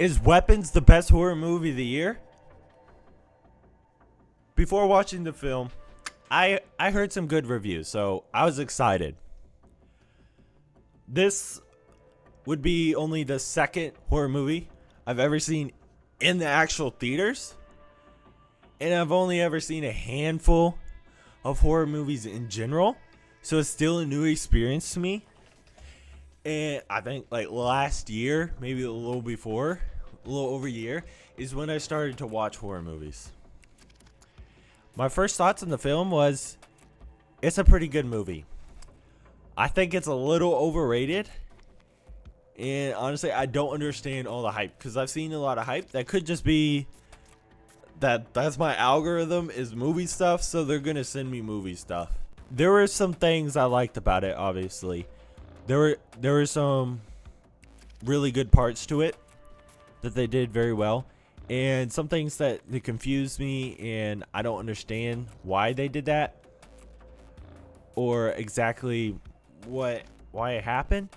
Is Weapons the best horror movie of the year? Before watching the film, I heard some good reviews, so I was excited. This would be only the second horror movie I've ever seen in the actual theaters. And I've only ever seen a handful of horror movies in general. So it's still a new experience to me. And I think like last year, maybe a little before, a little over a year, is when I started to watch horror movies. My first thoughts on the film was, it's a pretty good movie. I think it's a little overrated. And honestly, I don't understand all the hype. Because I've seen a lot of hype. That could just be that's my algorithm is movie stuff. So they're going to send me movie stuff. There were some things I liked about it, obviously. There were some really good parts to it that they did very well. And some things that confused me, and I don't understand why they did that. Or exactly why it happened.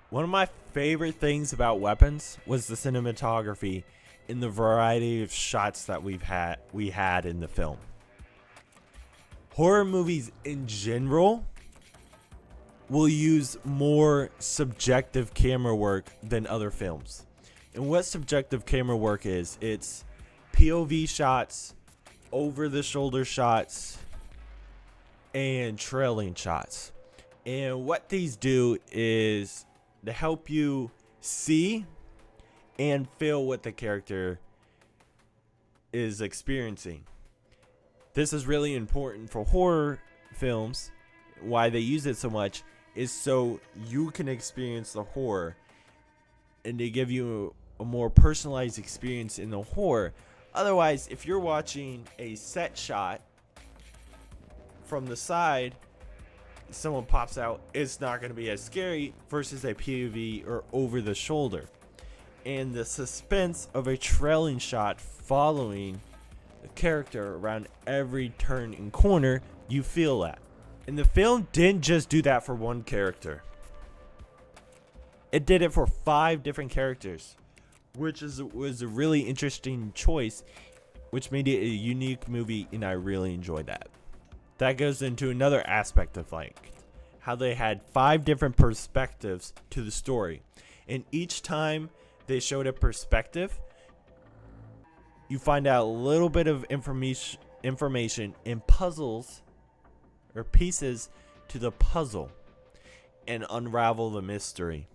One of my favorite things about Weapons was the cinematography and the variety of shots that we had in the film. Horror movies in general will use more subjective camera work than other films. And what subjective camera work is, it's POV shots, over the shoulder shots, and trailing shots. And what these do is to help you see and feel what the character is experiencing. This is really important for horror films. Why they use it so much is so you can experience the horror and they give you a more personalized experience in the horror. Otherwise, if you're watching a set shot from the side, someone pops out, it's not going to be as scary versus a POV or over the shoulder. And the suspense of a trailing shot following the character around every turn and corner, you feel that. And the film didn't just do that for one character. It did it for 5 different characters, which was a really interesting choice, which made it a unique movie, and I really enjoyed that. That goes into another aspect of like how they had 5 different perspectives to the story. And each time they showed a perspective, you find out a little bit of information and puzzles or pieces to the puzzle and unravel the mystery.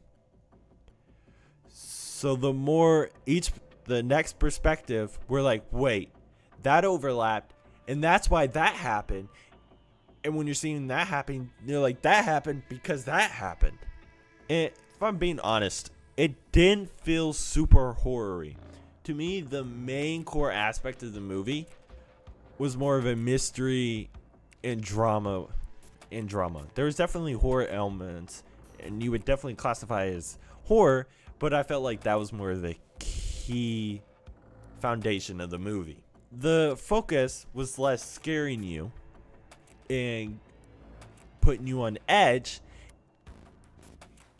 So the next perspective, we're like, wait, that overlapped, and that's why that happened. And when you're seeing that happen, you're like, that happened because that happened. And if I'm being honest, it didn't feel super horror-y. To me, the main core aspect of the movie was more of a mystery and drama. There was definitely horror elements, and you would definitely classify it as horror, but I felt like that was more of the key foundation of the movie. The focus was less scaring you and putting you on edge.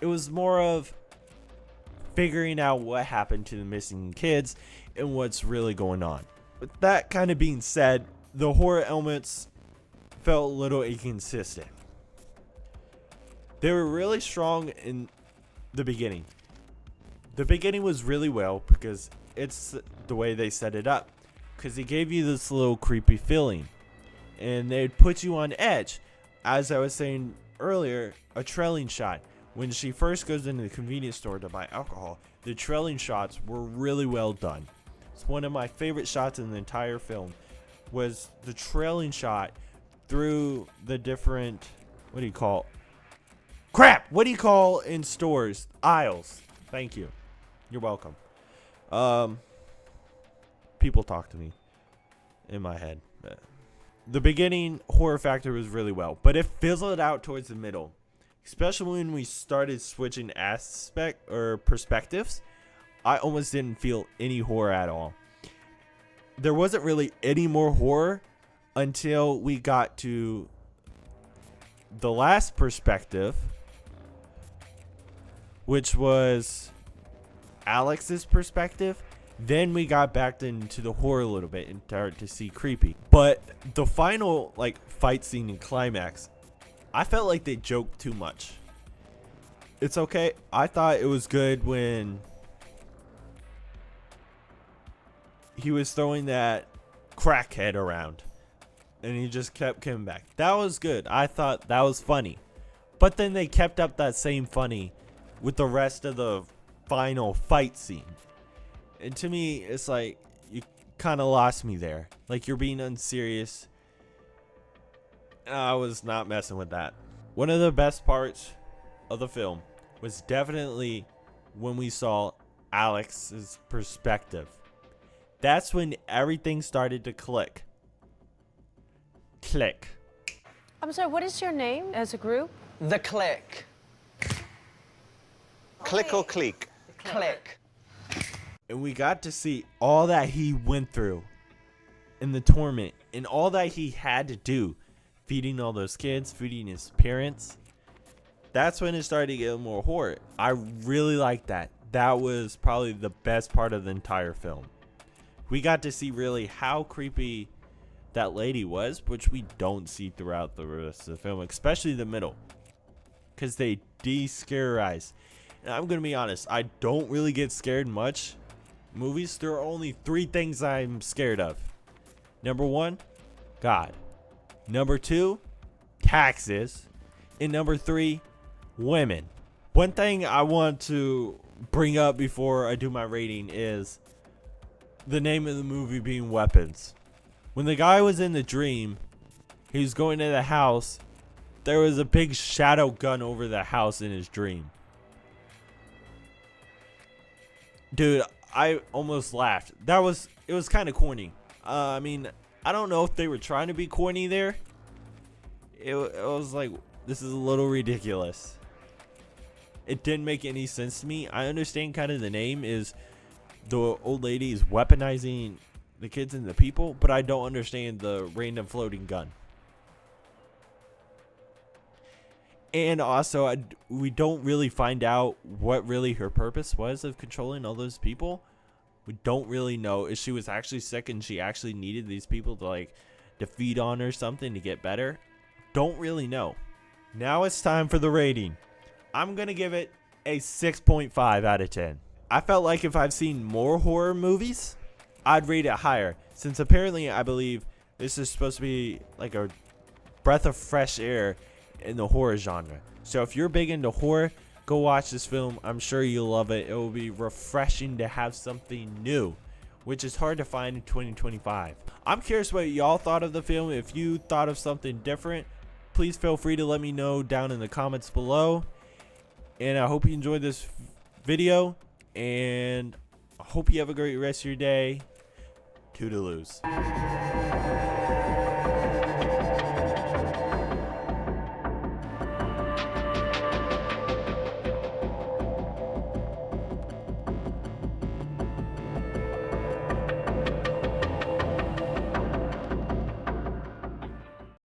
It was more of figuring out what happened to the missing kids and what's really going on. With that kind of being said, the horror elements felt a little inconsistent. They were really strong in the beginning. The beginning was really well because it's the way they set it up. Because it gave you this little creepy feeling. And they'd put you on edge. As I was saying earlier, a trailing shot. When she first goes into the convenience store to buy alcohol, the trailing shots were really well done. It's one of my favorite shots in the entire film was the trailing shot through the different, what do you call in stores? Aisles. Thank you. You're welcome. People talk to me in my head. The beginning horror factor was really well, but it fizzled out towards the middle. Especially when we started switching aspect or perspectives, I almost didn't feel any horror at all. There wasn't really any more horror until we got to the last perspective which was Alex's perspective. Then we got back into the horror a little bit and started to see creepy. But the final like fight scene and climax, I felt like they joked too much. It's okay. I thought it was good when he was throwing that crackhead around and he just kept coming back. That was good. I thought that was funny. But then they kept up that same funny with the rest of the final fight scene. And to me, it's like you kind of lost me there. Like you're being unserious. And I was not messing with that. One of the best parts of the film was definitely when we saw Alex's perspective. That's when everything started to click. Click. I'm sorry, what is your name as a group? The Click. Click or click? Click. And we got to see all that he went through in the torment and all that he had to do, feeding all those kids, feeding his parents. That's when it started to get more horror. I really liked that. That was probably the best part of the entire film. We got to see really how creepy that lady was, which we don't see throughout the rest of the film, especially the middle, because they de-scarize. And I'm gonna be honest, I don't really get scared much. Movies, there are only 3 things I'm scared of. Number 1, God. Number 2, taxes. And number 3, women. One thing I want to bring up before I do my rating is the name of the movie being Weapons. When the guy was in the dream, he was going to the house. There was a big shadow gun over the house in his dream. Dude, I almost laughed. It was kind of corny. I mean, I don't know if they were trying to be corny there. It was like, this is a little ridiculous. It didn't make any sense to me. I understand kind of the name is the old lady is weaponizing the kids and the people, but I don't understand the random floating gun. And also, we don't really find out what really her purpose was of controlling all those people. We don't really know if she was actually sick and she actually needed these people to like to feed on or something to get better. Don't really know. Now it's time for the rating. I'm going to give it a 6.5 out of 10. I felt like if I've seen more horror movies, I'd rate it higher. Since apparently I believe this is supposed to be like a breath of fresh air in the horror genre. So if you're big into horror, go watch this film. I'm sure you'll love it. It will be refreshing to have something new, which is hard to find in 2025. I'm curious what y'all thought of the film. If you thought of something different, please feel free to let me know down in the comments below. And I hope you enjoyed this video, and I hope you have a great rest of your day. Toodaloos.